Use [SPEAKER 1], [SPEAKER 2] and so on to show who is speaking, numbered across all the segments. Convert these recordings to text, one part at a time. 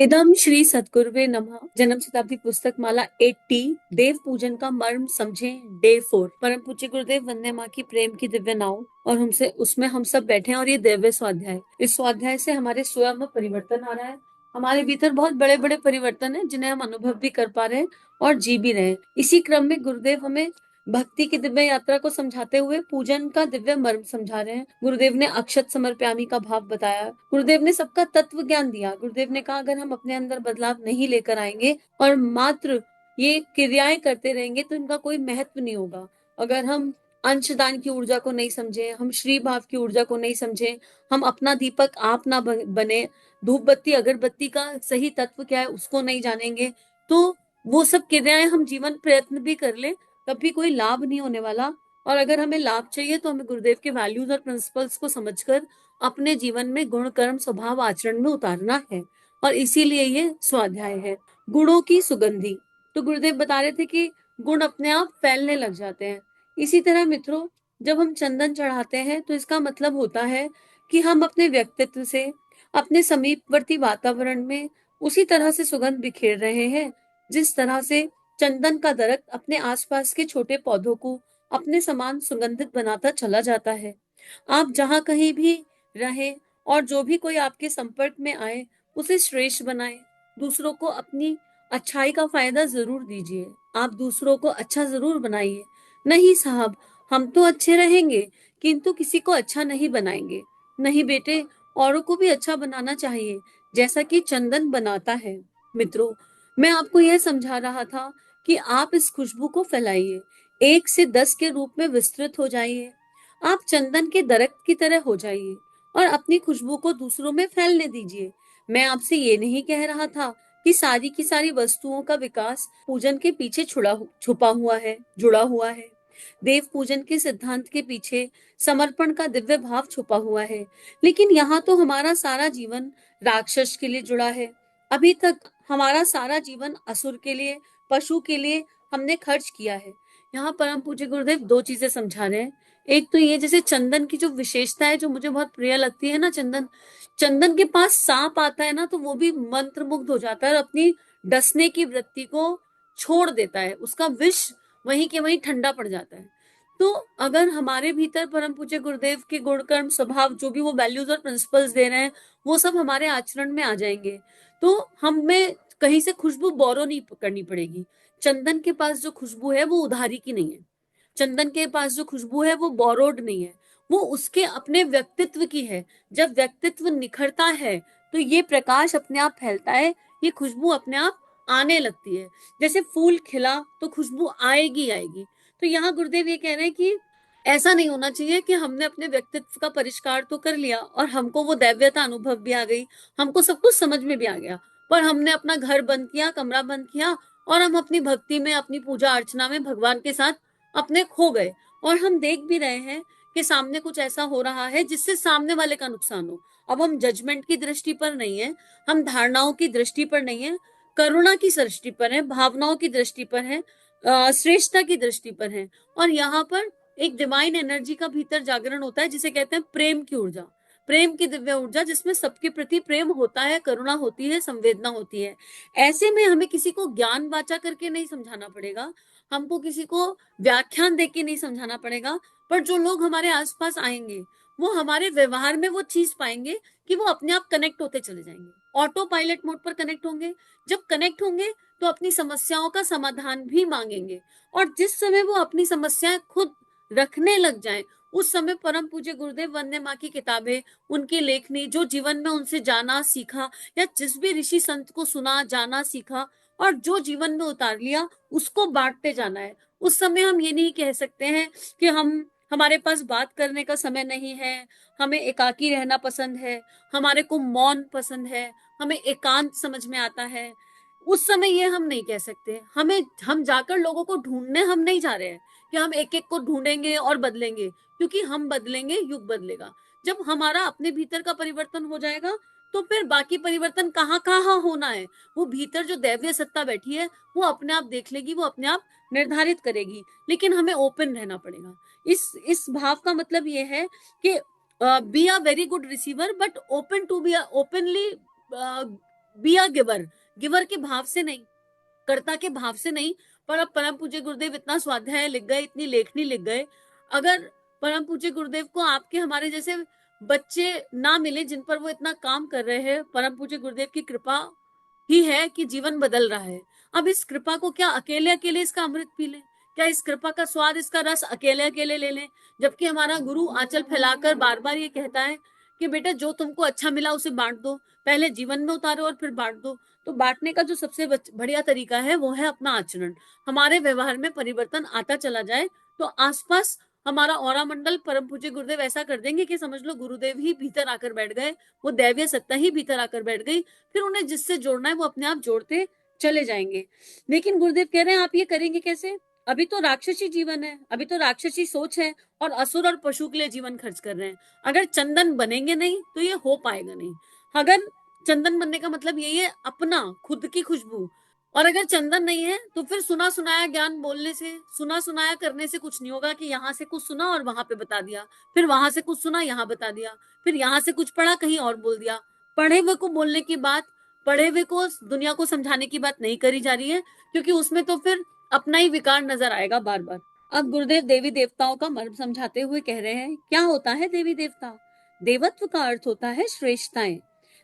[SPEAKER 1] इदम श्री सद्गुरुवे नमः। जन्म शताब्दी पुस्तक माला 80 देव पूजन का मर्म समझें डे 4। परम पूज्य गुरुदेव वंदे माँ की प्रेम की दिव्य नाव और हमसे उसमें हम सब बैठे हैं और ये दिव्य स्वाध्याय, इस स्वाध्याय से हमारे स्वयं में परिवर्तन आ रहा है। हमारे भीतर बहुत बड़े बड़े परिवर्तन है जिन्हें हम अनुभव भी कर पा रहे हैं और जी भी रहे हैं। इसी क्रम में गुरुदेव हमें भक्ति की दिव्य यात्रा को समझाते हुए पूजन का दिव्य मर्म समझा रहे हैं। गुरुदेव ने अक्षत समर्पयामि का भाव बताया, गुरुदेव ने सबका तत्व ज्ञान दिया। गुरुदेव ने कहा अगर हम अपने अंदर बदलाव नहीं लेकर आएंगे और मात्र ये क्रियाएं करते रहेंगे तो इनका कोई महत्व नहीं होगा। अगर हम अंशदान की ऊर्जा को नहीं समझे, हम श्री भाव की ऊर्जा को नहीं समझे, हम अपना दीपक आप ना बने, धूप बत्ती अगरबत्ती का सही तत्व क्या है उसको नहीं जानेंगे, तो वो सब क्रियाएं हम जीवन प्रयत्न भी कर ले तब भी कोई लाभ नहीं होने वाला। और अगर हमें लाभ चाहिए तो हमें गुरुदेव के वैल्यूज और प्रिंसिपल्स को समझकर अपने जीवन में गुण कर्म स्वभाव आचरण में उतारना है। और इसीलिए ये स्वाध्याय है गुणों की सुगंधी। तो गुरुदेव बता रहे थे कि गुण अपने आप फैलने लग जाते हैं। इसी तरह मित्रों, जब हम चंदन चढ़ाते हैं तो इसका मतलब होता है कि हम अपने व्यक्तित्व से अपने समीपवर्ती वातावरण में उसी तरह से सुगंध बिखेर रहे हैं जिस तरह से चंदन का दरख्त अपने आसपास के छोटे पौधों को अपने समान सुगंधित बनाता चला जाता है। आप जहां कहीं भी रहें और जो भी कोई आपके संपर्क में आए उसे श्रेष्ठ बनाएं। दूसरों को अपनी अच्छाई का फायदा जरूर दीजिए। आप दूसरों को अच्छा जरूर बनाइए। नहीं साहब, हम तो अच्छे रहेंगे किंतु किसी को अच्छा नहीं बनाएंगे। नहीं बेटे, औरों को भी अच्छा बनाना चाहिए जैसा कि चंदन बनाता है। मित्रों, मैं आपको यह समझा रहा था कि आप इस खुशबू को फैलाइए, 1 से 10 के रूप में विस्तृत हो जाइए। आप चंदन के दरख्त की तरह हो जाइए और अपनी खुशबू को दूसरों में फैलने दीजिए। मैं आपसे ये नहीं कह रहा था कि सारी की सारी वस्तुओं का विकास पूजन के पीछे छुपा हुआ है, जुड़ा हुआ है। देव पूजन के सिद्धांत के पीछे समर्पण का दिव्य भाव छुपा हुआ है। लेकिन यहाँ तो हमारा सारा जीवन राक्षस के लिए जुड़ा है। अभी तक हमारा सारा जीवन असुर के लिए, पशु के लिए हमने खर्च किया है। यहाँ परम पूज्य गुरुदेव 2 चीजें समझा रहे हैं। एक तो ये, जैसे चंदन की जो विशेषता है जो मुझे बहुत प्रिय लगती है ना, चंदन चंदन के पास सांप आता है ना तो वो भी मंत्र मुग्ध हो जाता है और अपनी डसने की वृत्ति को छोड़ देता है, उसका विष वहीं के वहीं ठंडा पड़ जाता है। तो अगर हमारे भीतर परम पूज्य गुरुदेव के गुण कर्म स्वभाव जो भी वो वैल्यूज और प्रिंसिपल्स दे रहे हैं वो सब हमारे आचरण में आ जाएंगे तो हमें कहीं से खुशबू बोरो नहीं करनी पड़ेगी। चंदन के पास जो खुशबू है वो उधारी की नहीं है। चंदन के पास जो खुशबू है वो बोरोड नहीं है, वो उसके अपने व्यक्तित्व की है। जब व्यक्तित्व निखरता है तो ये प्रकाश अपने आप फैलता है, ये खुशबू अपने आप आने लगती है। जैसे फूल खिला तो खुशबू आएगी आएगी। तो यहाँ गुरुदेव ये कह रहे हैं कि ऐसा नहीं होना चाहिए कि हमने अपने व्यक्तित्व का परिष्कार तो कर लिया और हमको वो दैव्यता अनुभव भी आ गई, हमको सब कुछ समझ में भी आ गया, पर हमने अपना घर बंद किया, कमरा बंद किया और हम अपनी भक्ति में, अपनी पूजा अर्चना में भगवान के साथ अपने खो गए। और हम देख भी रहे हैं कि सामने कुछ ऐसा हो रहा है जिससे सामने वाले का नुकसान हो। अब हम जजमेंट की दृष्टि पर नहीं है, हम धारणाओं की दृष्टि पर नहीं है, करुणा की दृष्टि पर है, भावनाओं की दृष्टि पर है, श्रेष्ठता की दृष्टि पर है। और यहाँ पर एक डिवाइन एनर्जी का भीतर जागरण होता है जिसे कहते हैं प्रेम की ऊर्जा, प्रेम की दिव्य ऊर्जा, जिसमें सबके प्रति प्रेम होता है, करुणा होती है, संवेदना होती है। ऐसे में हमें किसी को ज्ञान वाचा करके नहीं समझाना पड़ेगा, हमको किसी को व्याख्यान देके नहीं समझाना पड़ेगा, पर जो लोग हमारे आसपास आएंगे वो हमारे व्यवहार में वो चीज पाएंगे कि वो अपने आप कनेक्ट होते चले जाएंगे, ऑटो पायलट मोड पर कनेक्ट होंगे। जब कनेक्ट होंगे तो अपनी समस्याओं का समाधान भी मांगेंगे और जिस समय वो अपनी समस्याएं खुद रखने लग जाएं उस समय परम पूज्य गुरुदेव वंदे माँ की किताबें, उनकी लेखनी, जो जीवन में उनसे जाना सीखा या जिस भी ऋषि संत को सुना, जाना सीखा और जो जीवन में उतार लिया उसको बांटते जाना है। उस समय हम ये नहीं कह सकते हैं कि हमारे पास बात करने का समय नहीं है, हमें एकाकी रहना पसंद है, हमारे को मौन पसंद है, हमें एकांत समझ में आता है। उस समय ये हम नहीं कह सकते। हम जाकर लोगों को ढूंढने हम नहीं जा रहे हैं कि हम एक एक को ढूंढेंगे और बदलेंगे, क्योंकि हम बदलेंगे युग बदलेगा। जब हमारा अपने भीतर का परिवर्तन हो जाएगा तो फिर बाकी परिवर्तन कहाँ कहाँ होना है वो भीतर जो दैवीय सत्ता बैठी है वो अपने आप देख लेगी, वो अपने आप निर्धारित करेगी। लेकिन हमें ओपन रहना पड़ेगा। इस भाव का मतलब ये है कि be a very good receiver but open to be openly be a giver, giver के भाव से नहीं, कर्ता के भाव से नहीं। पर अब परम पूज्य गुरुदेव इतना स्वाध्याय लिख गए, इतनी लेखनी लिख गए, अगर परम पूज्य गुरुदेव को आपके हमारे जैसे बच्चे ना मिले जिन पर वो इतना काम कर रहे हैं, परम पूज्य गुरुदेव की कृपा ही है कि जीवन बदल रहा है। अब इस कृपा को क्या अकेले अकेले इसका अमृत पी लें? क्या इस कृपा का स्वाद, इसका रस अकेले अकेले ले लें? जबकि हमारा गुरु आंचल फैलाकर बार बार ये कहता है कि बेटा जो तुमको अच्छा मिला उसे बांट दो, पहले जीवन में उतारो और फिर बांट दो। तो बांटने का जो सबसे बढ़िया तरीका है वो है अपना आचरण। हमारे व्यवहार में परिवर्तन आता चला जाए तो आसपास हमारा औरा मंडल परम पूज्य गुरुदेव ऐसा कर देंगे कि समझ लो गुरुदेव ही भीतर आकर बैठ गए, वो दैवीय सत्ता ही भीतर आकर बैठ गई। फिर उन्हें जिससे जोड़ना है वो अपने आप जोड़ते चले जाएंगे। लेकिन गुरुदेव कह रहे हैं आप ये करेंगे कैसे? अभी तो राक्षसी जीवन है, अभी तो राक्षसी सोच है और असुर और पशु के लिए जीवन खर्च कर रहे हैं। अगर चंदन बनेंगे नहीं तो ये हो पाएगा नहीं। अगर चंदन बनने का मतलब यही है अपना खुद की खुशबू, और अगर चंदन नहीं है तो फिर सुना सुनाया ज्ञान बोलने से, सुना सुनाया करने से कुछ नहीं होगा कि यहाँ से कुछ सुना और वहां पे बता दिया, फिर वहां से कुछ सुना यहाँ बता दिया, फिर यहाँ से कुछ पढ़ा कहीं और बोल दिया। पढ़े हुए को बोलने की बात, पढ़े हुए को दुनिया को समझाने की बात नहीं करी जा रही है, क्योंकि उसमें तो फिर अपना ही विकार नजर आएगा बार बार। अब गुरुदेव देवी देवताओं का मर्म समझाते हुए कह रहे हैं क्या होता है देवी देवता? देवत्व का अर्थ होता है श्रेष्ठताएं।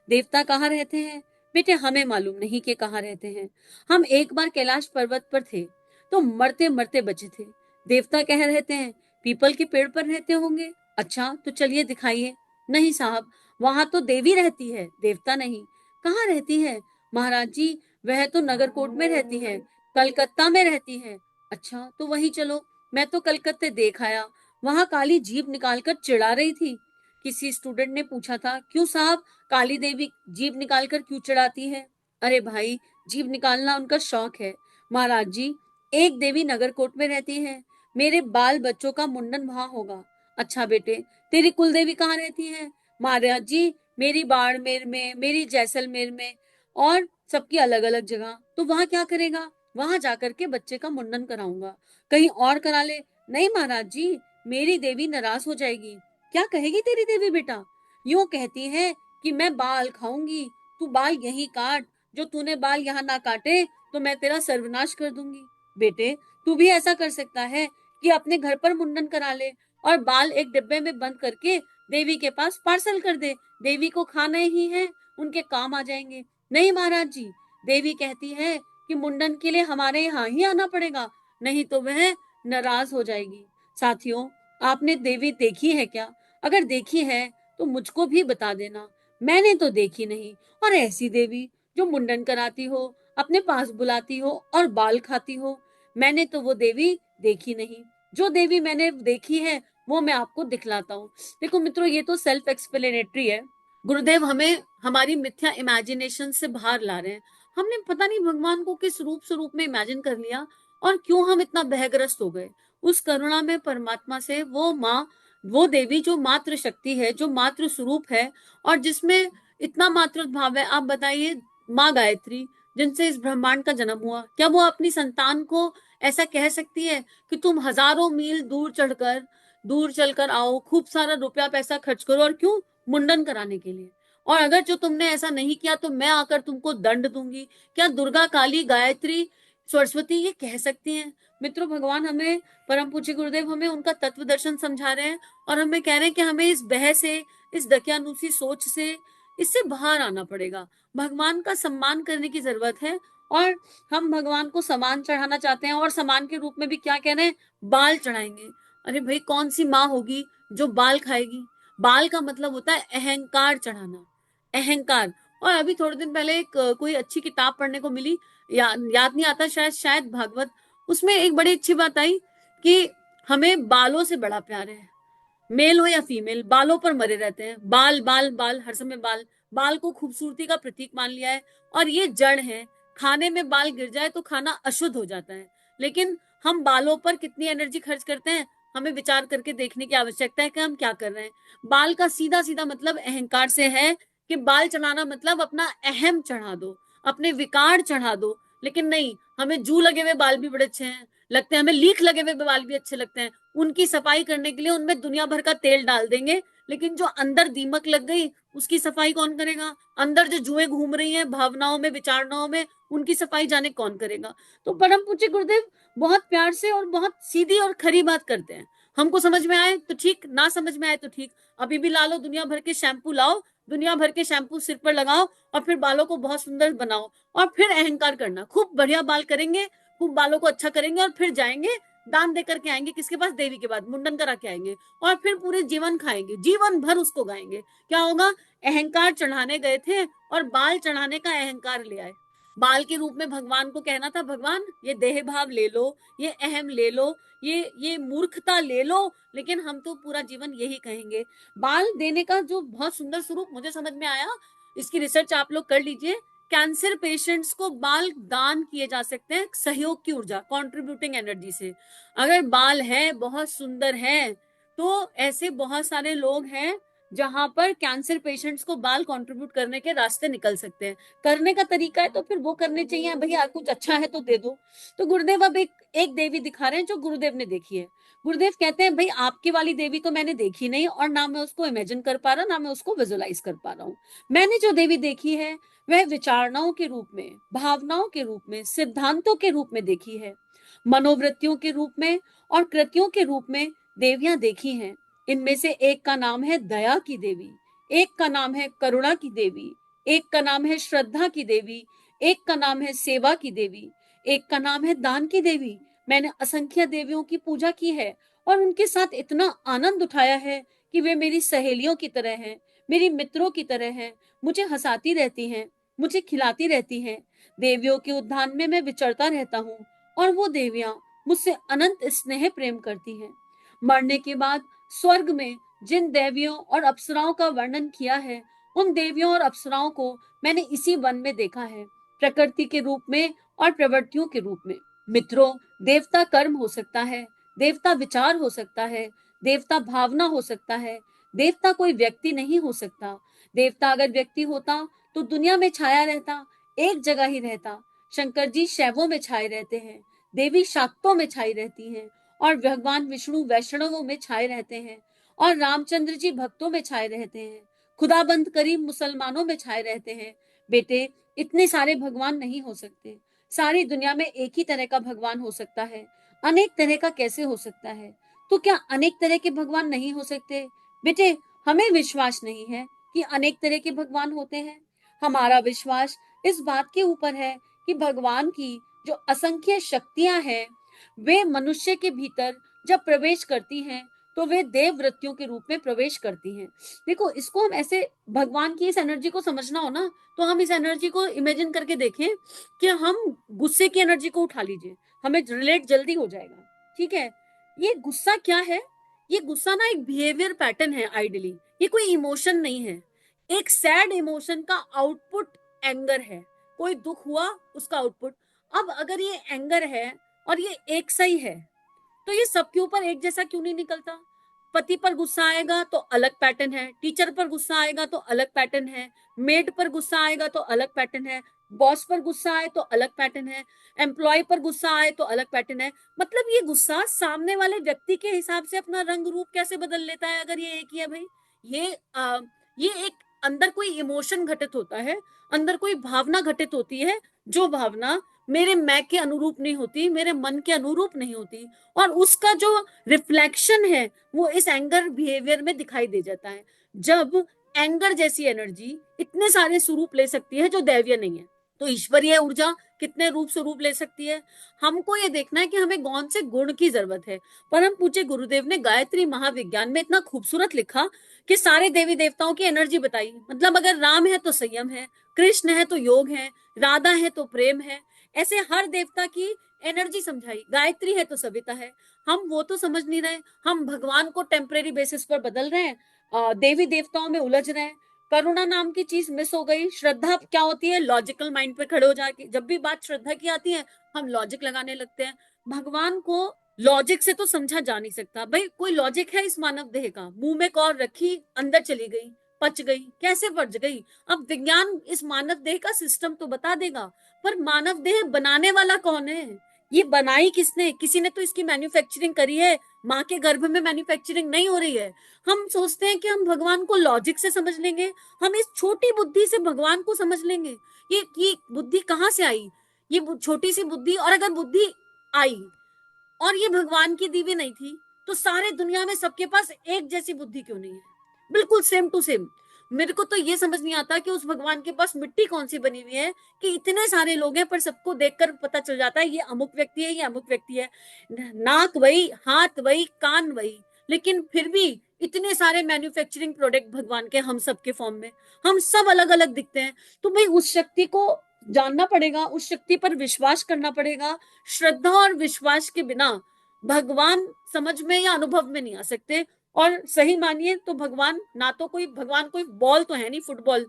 [SPEAKER 1] देवता कहाँ रहते हैं? बेटे हमें मालूम नहीं कि कहाँ रहते हैं। हम एक बार कैलाश पर्वत पर थे तो मरते मरते बचे थे। देवता कह रहते हैं पीपल के पेड़ पर रहते होंगे। अच्छा तो चलिए दिखाइए। नहीं साहब, वहां तो देवी रहती है, देवता नहीं। कहाँ रहती है? महाराज जी वह तो नगरकोट में रहती है, कलकत्ता में रहती है। अच्छा तो वहीं चलो, मैं तो कलकत्ते देख आया, वहां काली जीभ निकालकर चिढ़ा रही थी। किसी स्टूडेंट ने पूछा था क्यों साहब, काली देवी जीभ निकालकर क्यों चिढ़ाती है? अरे भाई, जीभ निकालना उनका शौक है। महाराज जी एक देवी नगरकोट में रहती है, मेरे बाल बच्चों का मुंडन वहां होगा। अच्छा बेटे, तेरी कुल देवी कहाँ रहती है? महाराज जी मेरी बाड़मेर में, मेरी जैसलमेर में, और सबकी अलग अलग जगह। तो वहां क्या करेगा? वहां जाकर के बच्चे का मुंडन कराऊंगा। कहीं और करा ले। नहीं महाराज जी, मेरी देवी नाराज हो जाएगी। क्या कहेगी तेरी देवी बेटा? यूं कहती है कि मैं बाल खाऊंगी, तू बाल यहीं काट, जो तूने बाल यहाँ ना काटे तो मैं तेरा सर्वनाश कर दूंगी। बेटे तू भी ऐसा कर सकता है कि अपने घर पर मुंडन करा ले और बाल एक डिब्बे में बंद करके देवी के पास पार्सल कर दे। देवी को खाने ही है, उनके काम आ जाएंगे। नहीं महाराज जी, देवी कहती है कि मुंडन के लिए हमारे यहाँ ही आना पड़ेगा, नहीं तो वह नाराज हो जाएगी। साथियों, आपने देवी देखी है क्या? अगर देखी है तो मुझको भी बता देना। मैंने तो देखी नहीं। और ऐसी देवी जो मुंडन कराती हो, अपने पास बुलाती हो और बाल खाती हो, मैंने तो वो देवी देखी नहीं। जो देवी मैंने देखी है वो मैं आपको दिखलाता हूँ। देखो मित्रों, ये तो सेल्फ एक्सप्लेनेटरी है। गुरुदेव हमें हमारी मिथ्या इमेजिनेशन से बाहर ला रहे हैं। हमने पता नहीं भगवान को किस रूप स्वरूप में इमेजिन कर लिया और क्यों हम इतना बहग्रस्त हो गए। उस करुणा में परमात्मा से वो माँ, वो देवी जो मातृ शक्ति है, जो मातृ स्वरूप है और जिसमें इतना मातृ भाव है, आप बताइए माँ गायत्री जिनसे इस ब्रह्मांड का जन्म हुआ, क्या वो अपनी संतान को ऐसा कह सकती है कि तुम हजारों मील दूर चलकर आओ, खूब सारा रुपया पैसा खर्च करो, और क्यों? मुंडन कराने के लिए। और अगर जो तुमने ऐसा नहीं किया तो मैं आकर तुमको दंड दूंगी। क्या दुर्गा, काली, गायत्री, सरस्वती ये कह सकती हैं? मित्रों, भगवान हमें, परम पूज्य गुरुदेव हमें उनका तत्व दर्शन समझा रहे हैं और हमें कह रहे हैं कि हमें इस बह से, इस दकियानूसी सोच से, इससे बाहर आना पड़ेगा। भगवान का सम्मान करने की जरूरत है। और हम भगवान को सामान चढ़ाना चाहते हैं और सामान के रूप में भी क्या कह रहे हैं? बाल चढ़ाएंगे। अरे भाई, कौन सी माँ होगी जो बाल खाएगी? बाल का मतलब होता है अहंकार चढ़ाना, अहंकार। और अभी थोड़े दिन पहले एक कोई अच्छी किताब पढ़ने को मिली, याद नहीं आता, शायद भागवत। उसमें एक बड़ी अच्छी बात आई कि हमें बालों से बड़ा प्यार है। मेल हो या फीमेल, बालों पर मरे रहते हैं। बाल बाल बाल, हर समय बाल। बाल को खूबसूरती का प्रतीक मान लिया है और ये जड़ है। खाने में बाल गिर जाए तो खाना अशुद्ध हो जाता है, लेकिन हम बालों पर कितनी एनर्जी खर्च करते हैं, हमें विचार करके देखने की आवश्यकता है कि हम क्या कर रहे हैं। बाल का सीधा सीधा मतलब अहंकार से है कि बाल चढ़ाना मतलब अपना अहम चढ़ा दो, अपने विकार चढ़ा दो। लेकिन नहीं, हमें जू लगे हुए बाल भी बड़े अच्छे हैं लगते हैं, हमें लीख लगे हुए बाल भी अच्छे लगते हैं। उनकी सफाई करने के लिए उनमें दुनिया भर का तेल डाल देंगे, लेकिन जो अंदर दीमक लग गई उसकी सफाई कौन करेगा? अंदर जो जुएं घूम रही हैं भावनाओं में, विचारणाओं में, उनकी सफाई जाने कौन करेगा? तो परम पूज्य गुरुदेव बहुत प्यार से और बहुत सीधी और खरी बात करते हैं। हमको समझ में आए तो ठीक, ना समझ में आए तो ठीक। अभी भी ला लो, दुनिया भर के शैम्पू लाओ, दुनिया भर के शैम्पू सिर पर लगाओ और फिर बालों को बहुत सुंदर बनाओ और फिर अहंकार करना, खूब बढ़िया बाल करेंगे, खूब बालों को अच्छा करेंगे और फिर जाएंगे दान दे करके आएंगे किसके पास? देवी के बाद मुंडन करा के आएंगे और फिर पूरे जीवन खाएंगे, जीवन भर उसको गाएंगे। क्या होगा? अहंकार चढ़ाने गए थे और बाल चढ़ाने का अहंकार ले आए। बाल के रूप में भगवान को कहना था, भगवान ये देह भाव ले लो, ये अहम ले लो, ये मूर्खता ले लो, लेकिन हम तो पूरा जीवन यही कहेंगे। बाल देने का जो बहुत सुंदर स्वरूप मुझे समझ में आया, इसकी रिसर्च आप लोग कर लीजिए। कैंसर पेशेंट्स को बाल दान किए जा सकते हैं सहयोग की ऊर्जा, कॉन्ट्रीब्यूटिंग एनर्जी से। अगर बाल है, बहुत सुंदर है, तो ऐसे बहुत सारे लोग हैं जहां पर कैंसर पेशेंट्स को बाल कंट्रीब्यूट करने के रास्ते निकल सकते हैं। करने का तरीका है तो फिर वो करने चाहिए। भैया कुछ अच्छा है तो दे दो। तो गुरुदेव अब एक देवी दिखा रहे हैं जो गुरुदेव ने देखी है। गुरुदेव कहते हैं, भाई आपकी वाली देवी तो मैंने देखी नहीं और ना मैं उसको इमेजिन कर पा रहा, ना मैं उसको विजुअलाइज कर पा रहा हूँ। मैंने जो देवी देखी है वह विचारणाओं के रूप में, भावनाओं के रूप में, सिद्धांतों के रूप में देखी है, मनोवृत्तियों के रूप में और कृतियों के रूप में देवियां देखी हैं। इनमें से एक का नाम है दया की देवी, एक का नाम है करुणा की देवी, एक का नाम है श्रद्धा की देवी, एक का नाम है सेवा की देवी, एक का नाम है दान की देवी। मैंने असंख्य देवियों की पूजा की है और उनके साथ इतना आनंद उठाया है कि वे मेरी सहेलियों की तरह हैं, मेरी मित्रों की तरह हैं, मुझे हंसाती रहती हैं, मुझे खिलाती रहती हैं। देवियों के उद्यान में मैं विचरता रहता हूँ और वो देवियां मुझसे अनंत स्नेह प्रेम करती हैं। मरने के बाद स्वर्ग में जिन देवियों और अप्सराओं का वर्णन किया है, उन देवियों और अप्सराओं को मैंने इसी वन में देखा है, प्रकृति के रूप में और प्रवृत्तियों के रूप में। मित्रों, देवता कर्म हो सकता है, देवता विचार हो सकता है, देवता भावना हो सकता है, देवता कोई व्यक्ति नहीं हो सकता। देवता अगर व्यक्ति होता तो दुनिया में छाया रहता, एक जगह ही रहता। शंकर जी शैवों में छाए रहते हैं, देवी शाक्तों में छाई रहती हैं और भगवान विष्णु वैष्णवों में छाए रहते हैं और रामचंद्र जी भक्तों में छाए रहते हैं। खुदाबंद करीम मुसलमानों में छाए रहते हैं। बेटे, इतने सारे भगवान नहीं हो सकते। सारी दुनिया में एक ही तरह का भगवान हो सकता है, अनेक तरह का कैसे हो सकता है? तो क्या अनेक तरह के भगवान नहीं हो सकते? बेटे, हमें विश्वास नहीं है कि अनेक तरह के भगवान होते हैं। हमारा विश्वास इस बात के ऊपर है कि भगवान की जो असंख्य शक्तियां हैं वे मनुष्य के भीतर जब प्रवेश करती हैं तो वे देव वृत्तियों के रूप में प्रवेश करती हैं। देखो, इसको हम ऐसे, भगवान की इस एनर्जी को समझना हो ना, तो हम इस एनर्जी को इमेजिन करके देखें कि हम गुस्से की एनर्जी को उठा लीजिए, हमें रिलेट जल्दी हो जाएगा। ठीक है? ये गुस्सा क्या है? ये गुस्सा ना एक बिहेवियर पैटर्न है आइडियली, ये कोई इमोशन नहीं है। एक सैड इमोशन का आउटपुट एंगर है। कोई दुख हुआ, उसका आउटपुट। अब अगर ये एंगर है और ये एक सही है, तो ये सबके ऊपर एक जैसा क्यों नहीं निकलता? पति पर गुस्सा आएगा तो अलग पैटर्न है, टीचर पर गुस्सा आएगा तो अलग पैटर्न है, मेड पर गुस्सा आएगा तो अलग पैटर्न है, बॉस पर गुस्सा आए तो अलग पैटर्न है, एम्प्लॉय पर गुस्सा आए तो अलग पैटर्न है। मतलब ये गुस्सा सामने वाले व्यक्ति के हिसाब से अपना रंग रूप कैसे बदल लेता है अगर ये एक ही है भाई? ये ये एक अंदर कोई इमोशन घटित होता है, अंदर कोई भावना घटित होती है, जो भावना मेरे मैं के अनुरूप नहीं होती, मेरे मन के अनुरूप नहीं होती, और उसका जो रिफ्लेक्शन है वो इस एंगर बिहेवियर में दिखाई दे जाता है। जब एंगर जैसी एनर्जी इतने सारे स्वरूप ले सकती है जो दैवीय नहीं है, तो ईश्वरीय ऊर्जा कितने रूप स्वरूप ले सकती है? हमको ये देखना है कि हमें कौन से गुण की जरूरत है। परम पूज्य गुरुदेव ने गायत्री महाविज्ञान में इतना खूबसूरत लिखा कि सारे देवी देवताओं की एनर्जी बताई। मतलब अगर राम है तो संयम है, कृष्ण है तो योग है, राधा है तो प्रेम है, ऐसे हर देवता की एनर्जी समझाई। गायत्री है तो सविता है। हम वो तो समझ नहीं रहे, हम भगवान को टेम्परेरी बेसिस पर बदल रहे हैं, देवी देवताओं में उलझ रहे हैं। करुणा नाम की चीज मिस हो गई। श्रद्धा क्या होती है? लॉजिकल माइंड पे खड़े हो जाके जब भी बात श्रद्धा की आती है हम लॉजिक लगाने लगते हैं। भगवान को लॉजिक से तो समझा जा नहीं सकता भाई। कोई लॉजिक है इस मानव देह का? मुंह में कौर रखी, अंदर चली गई, पच गई, कैसे पच गई? अब विज्ञान इस मानव देह का सिस्टम तो बता देगा, पर मानव देह बनाने वाला कौन है? ये बनाई किसने? किसी ने तो इसकी मैन्युफैक्चरिंग करी है, माँ के गर्भ में मैन्युफैक्चरिंग नहीं हो रही है। हम सोचते हैं कि हम भगवान को लॉजिक से समझ लेंगे, हम इस छोटी बुद्धि से भगवान को समझ लेंगे। ये बुद्धि कहाँ से आई? ये छोटी सी बुद्धि, और अगर बुद्धि आई और ये भगवान की दी हुई नहीं थी, तो सारे दुनिया में सबके पास एक जैसी बुद्धि क्यों नहीं है, बिल्कुल सेम टू सेम। मेरे को तो ये समझ नहीं आता कि उस भगवान के पास मिट्टी कौन सी बनी हुई है कि इतने सारे लोग हैं पर सबको देखकर पता चल जाता है ये अमुक व्यक्ति है, ये अमुक व्यक्ति है। नाक वही, हाथ वही, कान वही, लेकिन फिर भी इतने सारे मैन्युफैक्चरिंग प्रोडक्ट भगवान के हम सब के फॉर्म में, हम सब अलग अलग दिखते हैं। तो भाई उस शक्ति को जानना पड़ेगा, उस शक्ति पर विश्वास करना पड़ेगा। श्रद्धा और विश्वास के बिना भगवान समझ में या अनुभव में नहीं आ सकते। और सही मानिए तो भगवान ना तो कोई, भगवान कोई बॉल तो है नहीं, फुटबॉल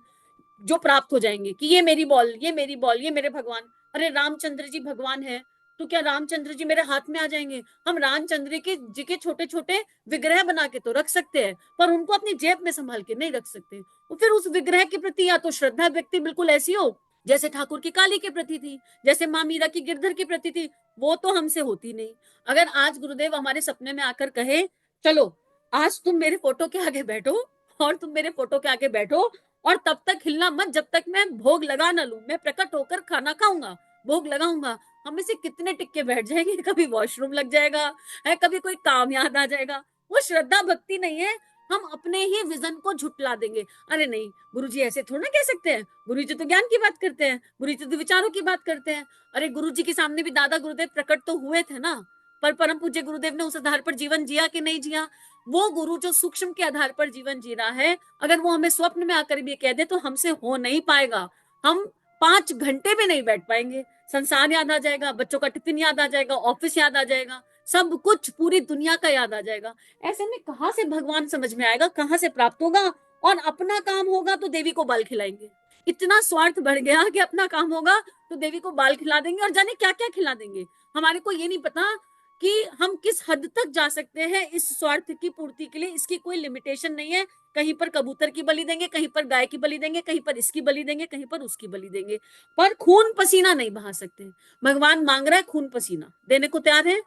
[SPEAKER 1] जो प्राप्त हो जाएंगे कि ये मेरी बॉल, ये मेरी बॉल, ये मेरे भगवान। अरे रामचंद्र जी भगवान है तो क्या रामचंद्र जी मेरे हाथ में आ जाएंगे? हम रामचंद्र जी के छोटे छोटे विग्रह बना के तो रख सकते हैं, पर उनको अपनी जेब में संभाल के नहीं रख सकते। तो फिर उस विग्रह के प्रति या तो श्रद्धा व्यक्ति बिल्कुल ऐसी हो जैसे ठाकुर की काली के प्रति थी, जैसे माँ मीरा की गिरधर के प्रति थी, वो तो हमसे होती नहीं। अगर आज गुरुदेव हमारे सपने में आकर कहे चलो आज तुम मेरे फोटो के आगे बैठो, और तुम मेरे फोटो के आगे बैठो और तब तक हिलना मत जब तक मैं भोग लगा ना लूं, मैं प्रकट होकर खाना खाऊंगा, भोग लगाऊंगा। हम में से कितने टिक्के बैठ जाएंगे, कभी वॉशरूम लग जाएगा है, कभी कोई काम याद आ जाएगा। वो श्रद्धा भक्ति नहीं है, हम अपने ही विजन को झुटला देंगे। अरे नहीं गुरुजी ऐसे थोड़ा ना कह सकते हैं, गुरुजी तो ज्ञान की बात करते हैं, गुरुजी तो विचारों की बात करते हैं। अरे गुरुजी के सामने भी दादा गुरुदेव प्रकट तो हुए थे ना, पर परम पूज्य गुरुदेव ने उस आधार पर जीवन जिया कि नहीं जिया? वो गुरु जो सूक्ष्म के आधार पर जीवन जी रहा है, अगर वो हमें स्वप्न में आकर भी कह दे तो हमसे हो नहीं पाएगा। हम 5 घंटे में नहीं बैठ पाएंगे। संसार याद आ जाएगा, बच्चों का टिफिन याद आ जाएगा, ऑफिस याद आ जाएगा, सब कुछ पूरी दुनिया का याद आ जाएगा। ऐसे में कहाँ से भगवान समझ में आएगा, कहाँ से प्राप्त होगा? और अपना काम होगा तो देवी को बाल खिलाएंगे। इतना स्वार्थ बढ़ गया कि अपना काम होगा तो देवी को बाल खिला देंगे और जाने क्या क्या खिला देंगे। हमारे को ये नहीं पता कि हम किस हद तक जा सकते हैं इस स्वार्थ की पूर्ति के लिए। इसकी कोई लिमिटेशन नहीं है। कहीं पर कबूतर की बलि देंगे, कहीं पर गाय की बलि देंगे, कहीं पर इसकी बलि देंगे, कहीं पर उसकी बलि देंगे, पर खून पसीना नहीं बहा सकते। भगवान मांग रहा है खून पसीना, देने को तैयार है।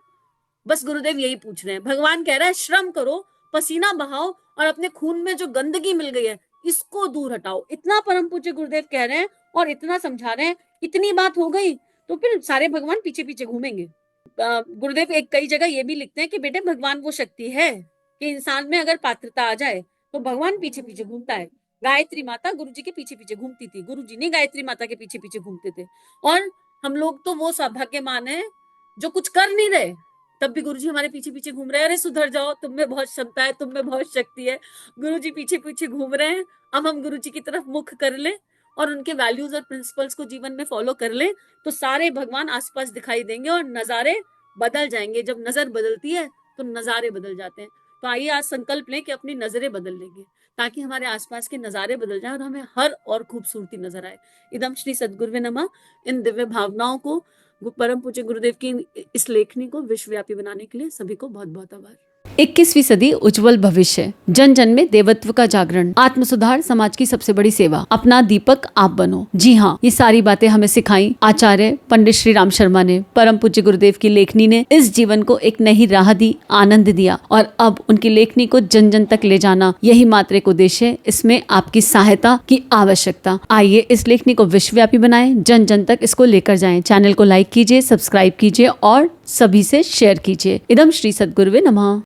[SPEAKER 1] बस गुरुदेव यही पूछ रहे हैं। भगवान कह रहा है श्रम करो, पसीना बहाओ और अपने खून में जो गंदगी मिल गई है इसको दूर हटाओ। इतना परम पूज्य गुरुदेव कह रहे हैं और इतना समझा रहे हैं। इतनी बात हो गई तो फिर सारे भगवान पीछे पीछे घूमेंगे। गुरुदेव एक कई जगह ये भी लिखते हैं कि बेटे भगवान वो शक्ति है कि इंसान में अगर पात्रता आ जाए तो भगवान पीछे पीछे घूमता है। गायत्री माता गुरु जी के पीछे पीछे घूमती थी, गुरु जी नहीं गायत्री माता के पीछे पीछे घूमते थे। और हम लोग तो वो सौभाग्यमान है जो कुछ कर नहीं रहे, तब भी गुरुजी हमारे पीछे पीछे घूम रहे हैं। अरे सुधर जाओ, तुम में बहुत क्षमता है, तुम में बहुत शक्ति है। गुरुजी पीछे पीछे घूम रहे हैं। अब हम गुरुजी की तरफ मुख कर ले और उनके वैल्यूज और प्रिंसिपल्स को जीवन में फॉलो कर ले तो सारे भगवान आसपास दिखाई देंगे और नजारे बदल जाएंगे। जब नजर बदलती है तो नजारे बदल जाते हैं। तो आइए आज संकल्प लें कि अपनी नजरें बदल लेंगे ताकि हमारे आसपास के नजारे बदल जाए और हमें हर और खूबसूरती नजर आए। इदम श्री सद्गुरुवे नमः। इन दिव्य भावनाओं को, परम पूज्य गुरुदेव की इस लेखनी को विश्वव्यापी बनाने के लिए सभी को बहुत बहुत आभार।
[SPEAKER 2] 21वीं सदी उज्जवल भविष्य, जन जन में देवत्व का जागरण, आत्म सुधार समाज की सबसे बड़ी सेवा, अपना दीपक आप बनो। जी हाँ, ये सारी बातें हमें सिखाई आचार्य पंडित श्री राम शर्मा ने। परम पूज्य गुरुदेव की लेखनी ने इस जीवन को एक नई राह दी, आनंद दिया और अब उनकी लेखनी को जन जन तक ले जाना यही मात्र एक उद्देश्य है। इसमें आपकी सहायता की आवश्यकता। आइए इस लेखनी को विश्वव्यापी बनाएं, जन जन तक इसको लेकर जाएं। चैनल को लाइक कीजिए, सब्सक्राइब कीजिए और सभी से शेयर कीजिए। इदम श्री सद्गुरुवे नमः।